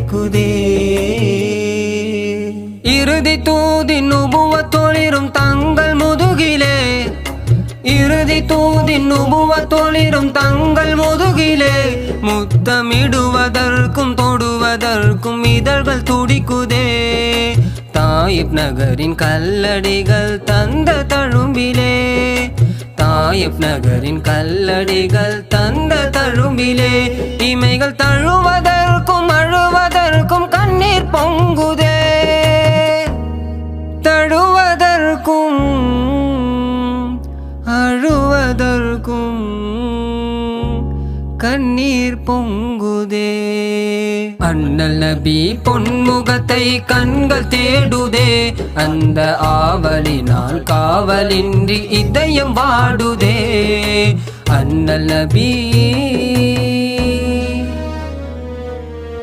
துடிக்குதே. இறுதி தூதின் நுபுவத்தொளிரும் தங்கள் முதுகிலே, இறுதி தூதின் நுபுவத்தொளிரும் தங்கள் முதுகிலே, முத்தமிடுவதற்கும் தொடுவதற்கும் இதழ்கள் துடிக்குதே. தாயிப் நகரின் கல்லடிகள் தந்த தழும்பிலே, தாயிப் நகரின் கல்லடிகள் தந்த தழும்பிலே, இமைகள் தழுவதற்கும் அழுவதற்கும் கண்ணீர் பொங்குதே. தழுவதற்கும் அழுவதற்கும் கண்ணீர் பொங்குதே. அண்ணல் நபி பொன்முகத்தை கண்கள் தேடுதே, அந்த ஆவலினால் காவலின்றி இதயம் வாடுதே. அண்ணல் நபி